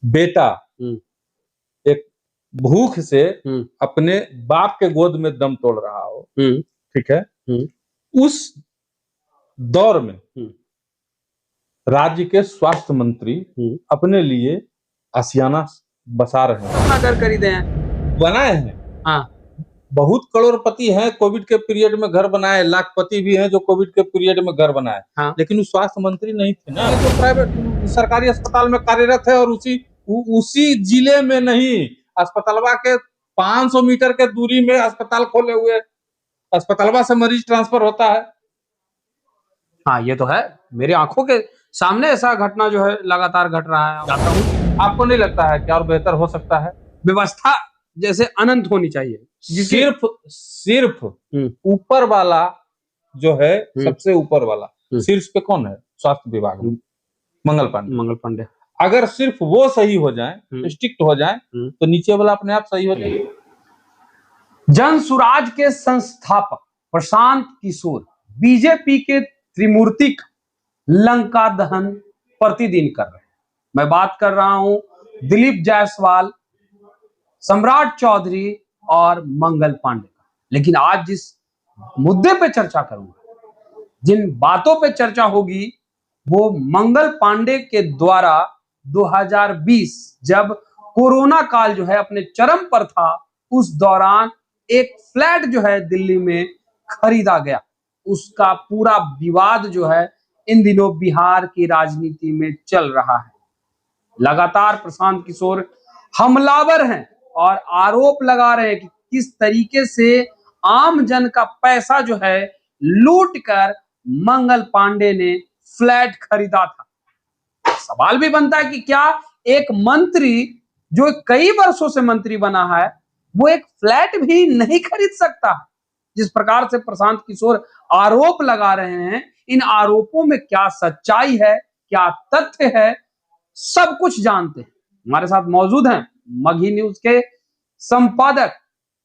बेटा एक भूख से अपने बाप के गोद में दम तोड़ रहा हो, ठीक है, उस दौर में राज्य के स्वास्थ्य मंत्री अपने लिए आशियाना बसा रहे हैं। अपना घर खरीदे हैं, बनाए हैं। हाँ, बहुत करोड़पति हैं, कोविड के पीरियड में घर बनाए, लाखपति भी हैं जो कोविड के पीरियड में घर बनाए, हाँ। लेकिन वो स्वास्थ्य मंत्री नहीं थे ना, जो प्राइवेट सरकारी अस्पताल में कार्यरत है और उसी जिले में नहीं, अस्पतालवा के 500 मीटर के दूरी में अस्पताल खोले हुए, अस्पतालवा से मरीज ट्रांसफर होता है। हाँ, ये तो है, मेरी आंखों के सामने ऐसा घटना जो है लगातार घट रहा है। जाता हूँ, आपको नहीं लगता है कि और बेहतर हो सकता है? व्यवस्था जैसे अनंत होनी चाहिए, सिर्फ ऊपर वाला जो है, सबसे ऊपर वाला शीर्ष पे कौन है? स्वास्थ्य विभाग में मंगल पांडे। अगर सिर्फ वो सही हो जाए, स्ट्रिक्ट हो जाए, तो नीचे वाला अपने आप सही हो जाएगा। जन सुराज के संस्थापक प्रशांत किशोर बीजेपी के त्रिमूर्तिक लंका दहन प्रतिदिन कर रहे हैं। मैं बात कर रहा हूं दिलीप जायसवाल, सम्राट चौधरी और मंगल पांडे का। लेकिन आज जिस मुद्दे पे चर्चा करूंगा, जिन बातों पे चर्चा होगी, वो मंगल पांडे के द्वारा 2020 जब कोरोना काल जो है अपने चरम पर था, उस दौरान एक फ्लैट जो है दिल्ली में खरीदा गया, उसका पूरा विवाद जो है इन दिनों बिहार की राजनीति में चल रहा है। लगातार प्रशांत किशोर हमलावर हैं और आरोप लगा रहे हैं कि किस तरीके से आम जन का पैसा जो है लूट कर मंगल पांडे ने फ्लैट खरीदा था। सवाल भी बनता है कि क्या एक मंत्री जो कई वर्षों से मंत्री बना है, वो एक फ्लैट भी नहीं खरीद सकता? जिस प्रकार से प्रशांत किशोर आरोप लगा रहे हैं, इन आरोपों में क्या सच्चाई है, क्या तथ्य है, सब कुछ जानते हैं। हमारे साथ मौजूद हैं मगही न्यूज के संपादक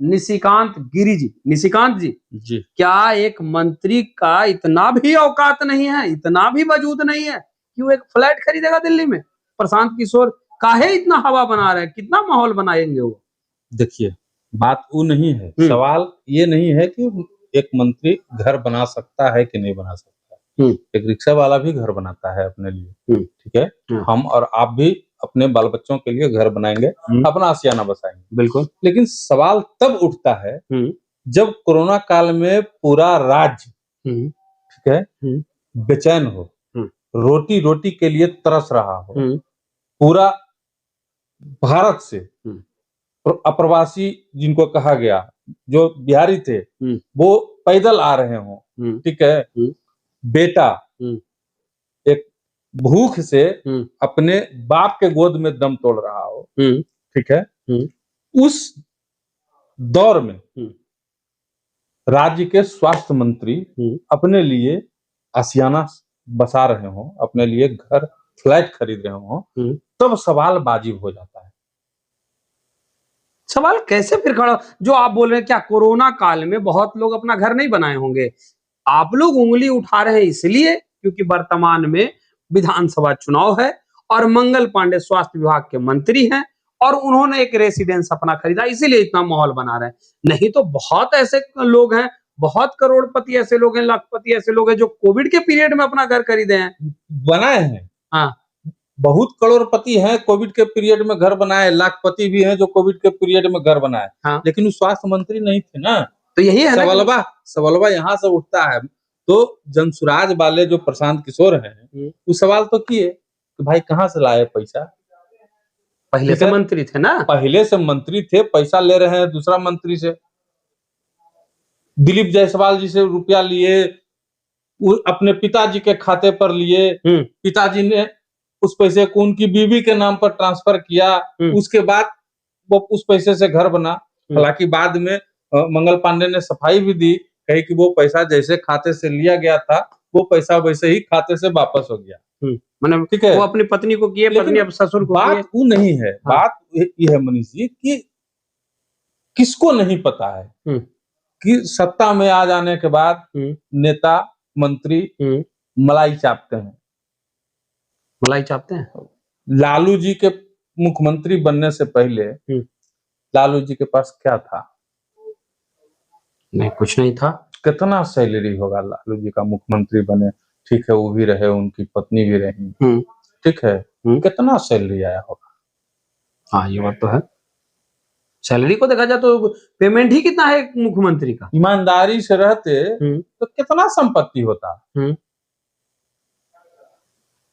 निशिकांत गिरी जी। निशिकांत जी, क्या एक मंत्री का इतना भी औकात नहीं है, इतना भी वजूद नहीं है कि वो एक फ्लैट खरीदेगा दिल्ली में? प्रशांत किशोर काहे इतना हवा बना रहे हैं, कितना माहौल बनाएंगे वो? देखिए, बात वो नहीं है, सवाल ये नहीं है कि एक मंत्री घर बना सकता है कि नहीं बना सकता। एक रिक्शा वाला भी घर बनाता है अपने लिए, ठीक है। हम और आप भी अपने बाल बच्चों के लिए घर बनाएंगे, अपना आशियाना बसाएंगे, बिल्कुल। लेकिन सवाल तब उठता है जब कोरोना काल में पूरा राज्य, ठीक है, बेचैन हो, रोटी रोटी के लिए तरस रहा हो, पूरा भारत से अप्रवासी जिनको कहा गया, जो बिहारी थे, वो पैदल आ रहे हो, ठीक है, बेटा एक भूख से अपने बाप के गोद में दम तोड़ रहा हो, ठीक है, उस दौर में राज्य के स्वास्थ्य मंत्री अपने लिए आशियाना बसा रहे हो, अपने लिए घर फ्लैट खरीद रहे हो, तब सवाल वाजिब हो जाता है। सवाल कैसे फिर खड़ा, जो आप बोल रहे हैं क्या कोरोना काल में बहुत लोग अपना घर नहीं बनाए होंगे? आप लोग उंगली उठा रहे हैं इसलिए क्योंकि वर्तमान में विधानसभा चुनाव है और मंगल पांडे स्वास्थ्य विभाग के मंत्री हैं और उन्होंने एक रेसिडेंस अपना खरीदा, इसीलिए इतना माहौल बना रहे हैं। नहीं तो बहुत ऐसे लोग हैं, बहुत करोड़पति ऐसे लोग हैं, लाखपति ऐसे लोग हैं जो कोविड के पीरियड में अपना घर खरीदे हैं, बनाए हैं। हाँ, बहुत करोड़पति हैं, कोविड के पीरियड में घर बनाए, लाखपति भी हैं जो कोविड के पीरियड में घर बनाए, हाँ। लेकिन वो स्वास्थ्य मंत्री नहीं थे ना। तो यही है सवालवा यहाँ से उठता है। तो जनसुराज वाले जो प्रशांत किशोर हैं, वो सवाल तो किए कि भाई कहाँ से लाए पैसा? पहले से मंत्री थे ना, पहले से मंत्री थे, पैसा ले रहे हैं दूसरा मंत्री से। दिलीप जायसवाल जी से रुपया लिए, अपने पिताजी के खाते पर लिए, पिताजी ने उस पैसे को उनकी बीवी के नाम पर ट्रांसफर किया, उसके बाद वो उस पैसे से घर बना। हालांकि बाद में मंगल पांडे ने सफाई भी दी, कही कि वो पैसा जैसे खाते से लिया गया था, वो पैसा वैसे ही खाते से वापस हो गया। मतलब ठीक है, वो अपनी पत्नी को किए, पत्नी अब ससुर को बात वो नहीं है। हाँ। बात ये है मनीष जी कि किसको नहीं पता है कि सत्ता में आ जाने के बाद नेता मंत्री मलाई चापते हैं। मलाई चापते हैं। लालू जी के मुख्यमंत्री बनने से पहले लालू जी के पास क्या था? नहीं, कुछ नहीं था। कितना सैलरी होगा लालू जी का? मुख्यमंत्री बने, ठीक है, वो भी रहे, उनकी पत्नी भी रही, ठीक है, कितना सैलरी आया होगा? हाँ, ये बात तो है। सैलरी को देखा जाए तो पेमेंट ही कितना है मुख्यमंत्री का? ईमानदारी से रहते तो कितना संपत्ति होता?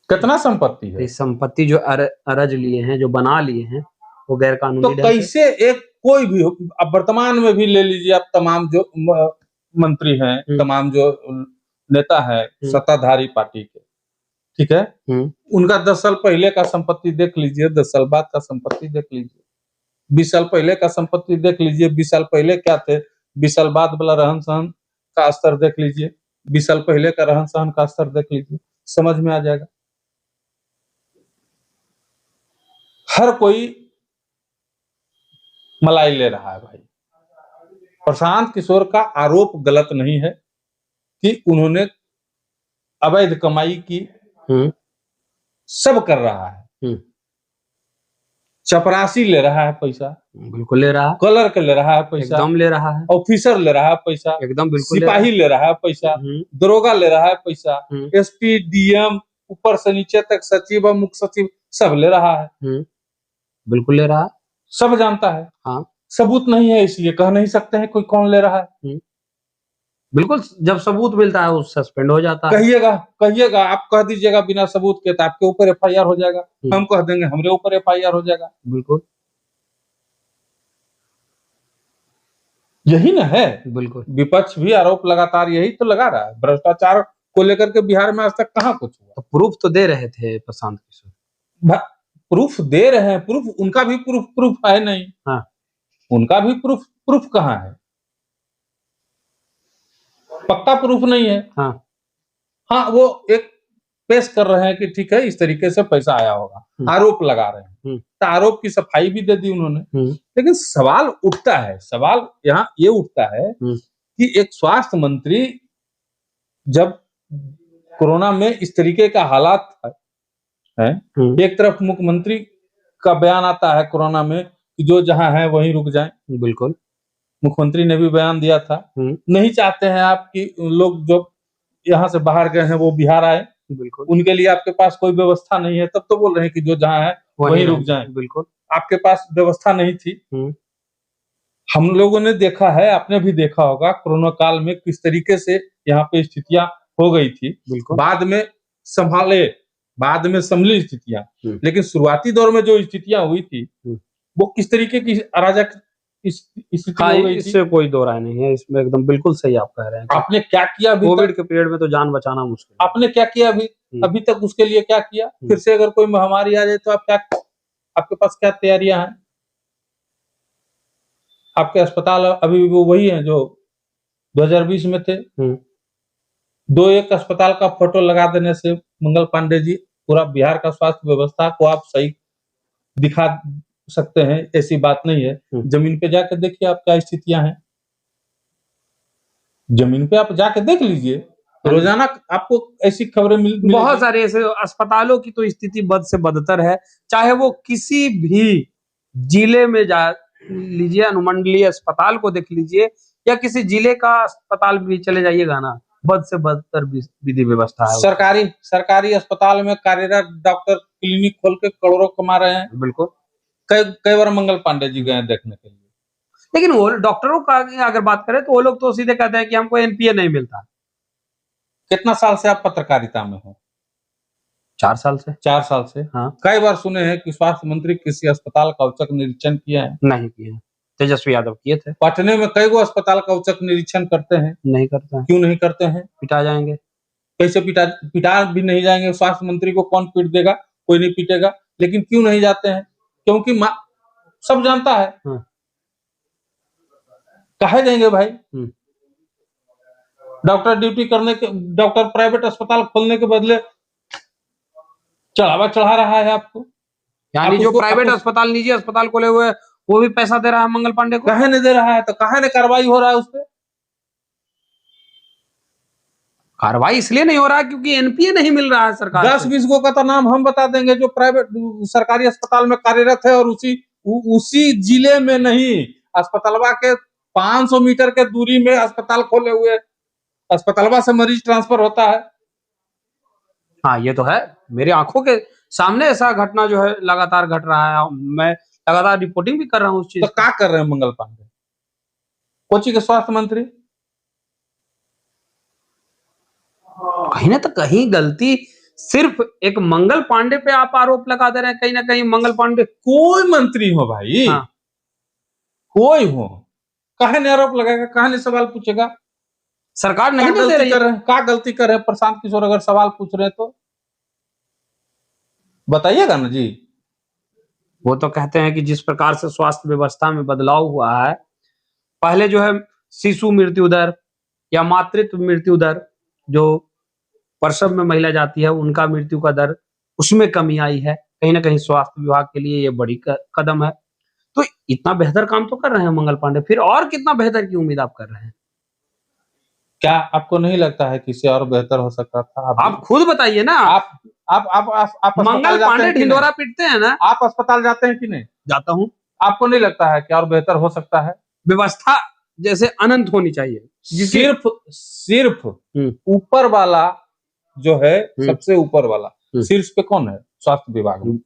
कितना संपत्ति है? संपत्ति जो अरज लिए हैं, जो बना लिए हैं, वो गैर कानूनी तो कैसे एक कोई भी हो, अब वर्तमान में भी ले लीजिए, आप तमाम जो मंत्री हैं, तमाम जो नेता है सत्ताधारी पार्टी के, ठीक है, उनका 10 साल पहले का संपत्ति देख लीजिए, 10 साल बाद का संपत्ति देख लीजिए, 20 साल पहले का संपत्ति देख लीजिए, 20 साल पहले क्या थे, 20 साल बाद वाला रहन सहन का स्तर देख लीजिए, 20 साल पहले का रहन सहन का स्तर देख लीजिए, समझ में आ जाएगा। हर कोई मलाई ले रहा है भाई। प्रशांत किशोर का आरोप गलत नहीं है कि उन्होंने अवैध कमाई की, सब कर रहा है, चपरासी ले रहा है पैसा, बिल्कुल ले रहा है, कलर के ले रहा है पैसा, एकदम ले रहा है, ऑफिसर ले रहा है पैसा, एकदम बिल्कुल सिपाही ले रहा है पैसा, दरोगा ले रहा है पैसा, एसपी डीएम ऊपर से नीचे तक सचिव और मुख्य सचिव सब ले रहा है, बिल्कुल ले रहा है, सब जानता है। हाँ, सबूत नहीं है इसलिए कह नहीं सकते हैं कोई कौन ले रहा है। बिल्कुल, जब सबूत मिलता है वो सस्पेंड हो जाता है। कहिएगा आप कह दीजिएगा बिना सबूत के तो आपके ऊपर एफआईआर हो जाएगा, हम कह देंगे हमारे ऊपर एफआईआर हो जाएगा। बिल्कुल, यही ना है। बिल्कुल, विपक्ष भी आरोप लगातार यही तो लगा रहा है, भ्रष्टाचार को लेकर के बिहार में आज तक कहाँ कुछ हुआ। तो प्रूफ तो दे रहे थे प्रशांत किशोर, प्रूफ दे रहे हैं, प्रूफ उनका भी प्रूफ है नहीं। हाँ, उनका भी प्रूफ कहाँ है, पक्का प्रूफ नहीं है। हाँ, वो एक पेश कर रहे हैं कि ठीक है इस तरीके से पैसा आया होगा, आरोप लगा रहे हैं, तो आरोप की सफाई भी दे दी उन्होंने। लेकिन सवाल उठता है, सवाल यहाँ ये उठता है कि एक स्वास्थ्य मंत्री जब कोरोना में इस तरीके का हालात है, एक तरफ मुख्यमंत्री का बयान आता है कोरोना में कि जो जहां है वहीं रुक जाएं। बिल्कुल, मुख्यमंत्री ने भी बयान दिया था, नहीं चाहते हैं आप कि लोग जो यहाँ से बाहर गए हैं वो बिहार आए, बिल्कुल, उनके लिए आपके पास कोई व्यवस्था नहीं है, तब तो बोल रहे हैं कि जो जहां है वहीं रुक जाएं। बिल्कुल, आपके पास व्यवस्था नहीं थी। हम लोगों ने देखा है, आपने भी देखा होगा कोरोना काल में किस तरीके से यहाँ पे स्थितियां हो गई थी, बाद में संभली स्थितियां, लेकिन शुरुआती दौर में जो स्थितियां हुई थी वो किस तरीके की अराजक स्थिति हो गई थी, इससे कोई दो राय नहीं है, इसमें एकदम बिल्कुल सही आप कह रहे हैं। आपने क्या किया कोविड के पीरियड में तो जान बचाना मुश्किल, आपने क्या किया अभी तक उसके लिए क्या किया? फिर से अगर कोई महामारी आ जाए तो आपके पास क्या तैयारियां हैं? आपके अस्पताल अभी भी वही है जो 2020 में थे। 2-1 अस्पताल का फोटो लगा देने से मंगल पांडे जी पूरा बिहार का स्वास्थ्य व्यवस्था को आप सही दिखा सकते हैं, ऐसी बात नहीं है। जमीन पे जाकर देखिए आप क्या स्थितियां हैं, जमीन पे आप जाके देख लीजिए, रोजाना आपको ऐसी खबरें बहुत सारे ऐसे अस्पतालों की तो स्थिति बद से बदतर है, चाहे वो किसी भी जिले में जा लीजिए, अनुमंडलीय अस्पताल को देख लीजिए या किसी जिले का अस्पताल भी चले जाइएगा ना, बद से बदतर विधि व्यवस्था है। सरकारी अस्पताल में कार्यरत डॉक्टर क्लिनिक खोल के करोड़ों कमा रहे हैं। बिल्कुल, कई बार मंगल पांडे जी गए देखने के लिए, लेकिन वो डॉक्टरों का अगर बात करें तो वो लोग तो सीधे कहते हैं कि हमको एनपीए नहीं मिलता। कितना साल से आप पत्रकारिता में हो? 4 साल से। 4 साल से, हाँ। कई बार सुने हैं कि स्वास्थ्य मंत्री किसी अस्पताल का औचक निरीक्षण किया है? नहीं किया। तेजस्वी यादव किए थे। पटने में कई गो अस्पताल का औचक निरीक्षण करते हैं? नहीं करते हैं। क्यों नहीं करते हैं? पिटा जाएंगे। कैसे पिटा भी नहीं जाएंगे? स्वास्थ्य मंत्री को कौन पीट देगा? कोई नहीं पीटेगा। लेकिन क्यों नहीं जाते हैं? क्योंकि सब जानता है। काहे जाएंगे भाई? डॉक्टर प्राइवेट अस्पताल खोलने के बदले चढ़ावा चढ़ा रहा है आपको। यानी जो प्राइवेट अस्पताल, निजी अस्पताल खोले हुए वो भी पैसा दे रहा है मंगल पांडे को। काहे नहीं दे रहा है? तो काहे नहीं कार्रवाई हो रहा है उस पर? कार्रवाई इसलिए नहीं हो रहा है क्योंकि एनपीए नहीं मिल रहा है सरकार 10-20 गो का तो नाम हम बता देंगे जो प्राइवेट सरकारी अस्पताल में कार्यरत है और उसी जिले में नहीं, अस्पतालवा के 500 मीटर के दूरी में अस्पताल खोले हुए, अस्पतालवा से मरीज ट्रांसफर होता है। हाँ, ये तो है, मेरे आंखों के सामने ऐसा घटना जो है लगातार घट रहा है, मैं लगातार रिपोर्टिंग भी कर रहा हूँ उस चीज। तो क्या कर रहे हैं मंगल पांडे, कोची के स्वास्थ्य मंत्री? कहीं ना तो कहीं गलती सिर्फ एक मंगल पांडे पे आप आरोप लगा दे रहे हैं, कहीं ना कहीं मंगल पांडे। कोई मंत्री हो भाई, हाँ। कोई हो, कहे ने आरोप लगाएगा, कहे ने सवाल पूछेगा? सरकार नहीं दे रही है। क्या गलती कर रहे हैं प्रशांत किशोर अगर सवाल पूछ रहे हैं तो बताइएगा ना जी। वो तो कहते हैं कि जिस प्रकार से स्वास्थ्य व्यवस्था में बदलाव हुआ है, पहले जो है शिशु मृत्यु दर या मातृत्व मृत्यु दर, जो प्रसव में महिला जाती है उनका मृत्यु का दर, उसमें कमी आई है। कहीं ना कहीं स्वास्थ्य विभाग के लिए ये बड़ी कदम है। तो इतना बेहतर काम तो कर रहे हैं मंगल पांडे, फिर और कितना बेहतर की उम्मीद आप कर रहे हैं? क्या आपको नहीं लगता है कि इससे और बेहतर हो सकता था? आप खुद बताइए ना। आप मंगल पांडे ढिंडोरा पीटते हैं ना? आप अस्पताल जाते हैं कि नहीं? जाता हूँ। आपको नहीं लगता है कि और बेहतर हो सकता है? व्यवस्था जैसे अनंत होनी चाहिए। सिर्फ ऊपर वाला जो है, सबसे ऊपर वाला शीर्ष पे कौन है स्वास्थ्य विभाग में?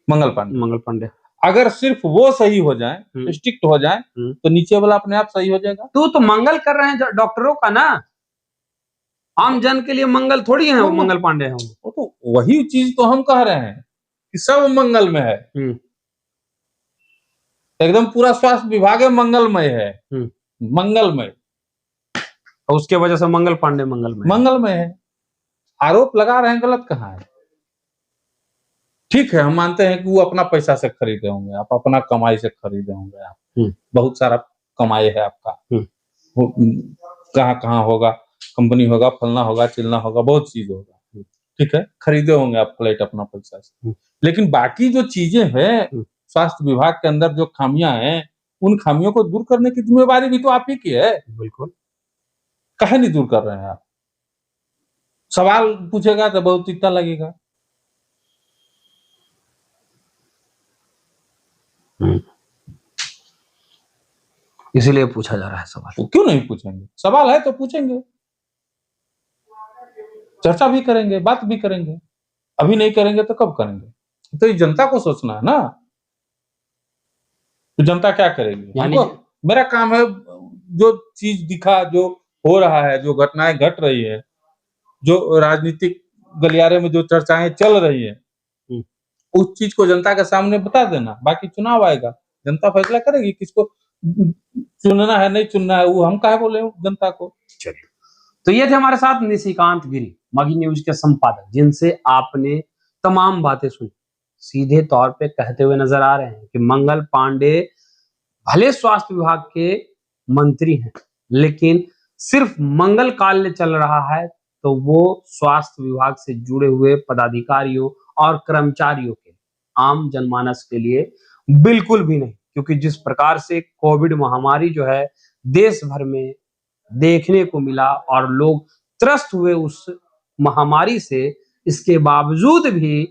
मंगल पांडे। अगर सिर्फ वो सही हो जाए, स्ट्रिक्ट हो जाए, तो नीचे वाला अपने आप सही हो जाएगा। तो मंगल कर रहे हैं डॉक्टरों का ना, आम जन के लिए मंगल थोड़ी है वो मंगल पांडे हैं। वो तो वही चीज तो हम कह रहे हैं कि सब मंगल में है, एकदम पूरा स्वास्थ्य विभाग मंगलमय है, मंगलमय। उसके वजह से मंगल पांडे मंगलमय है। आरोप लगा रहे हैं, गलत कहाँ है? ठीक है, हम मानते हैं कि वो अपना पैसा से खरीदे होंगे, आप अपना कमाई से खरीदे होंगे, आप बहुत सारा कमाई है आपका, कहाँ होगा, कंपनी होगा, फलना होगा, चिलना होगा, बहुत चीज होगा, ठीक है, खरीदे होंगे आप फ्लैट अपना पैसा से। लेकिन बाकी जो चीजें हैं स्वास्थ्य विभाग के अंदर, जो खामियां हैं, उन खामियों को दूर करने की जिम्मेवारी भी तो आप ही की है। बिल्कुल। काहे नहीं दूर कर रहे हैं आप? सवाल पूछेगा तो बहुत तीता लगेगा। इसीलिए पूछा जा रहा है सवाल। तो क्यों नहीं पूछेंगे? सवाल है तो पूछेंगे, चर्चा भी करेंगे, बात भी करेंगे। अभी नहीं करेंगे तो कब करेंगे? तो ये जनता को सोचना है ना, तो जनता क्या करेगी? हमको मेरा काम है, जो चीज दिखा, जो हो रहा है, जो घटनाएं घट रही है, जो राजनीतिक गलियारे में जो चर्चाएं चल रही है, उस चीज को जनता के सामने बता देना। बाकी चुनाव आएगा, जनता फैसला करेगी किसको चुनना है, नहीं चुनना है, वो हम काहे बोले जनता को। चलिए, तो ये थे हमारे साथ निशिकांत गिरी, मागी न्यूज के संपादक, जिनसे आपने तमाम बातें सुनी। सीधे तौर पे कहते हुए नजर आ रहे हैं कि मंगल पांडे भले स्वास्थ्य विभाग के मंत्री हैं, लेकिन सिर्फ मंगल काल्य चल रहा है तो वो स्वास्थ्य विभाग से जुड़े हुए पदाधिकारियों और कर्मचारियों के, आम जनमानस के लिए बिल्कुल भी नहीं। क्योंकि जिस प्रकार से कोविड महामारी जो है देश भर में देखने को मिला और लोग त्रस्त हुए उस महामारी से, इसके बावजूद भी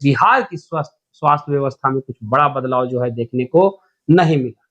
बिहार की स्वास्थ्य व्यवस्था में कुछ बड़ा बदलाव जो है देखने को नहीं मिला।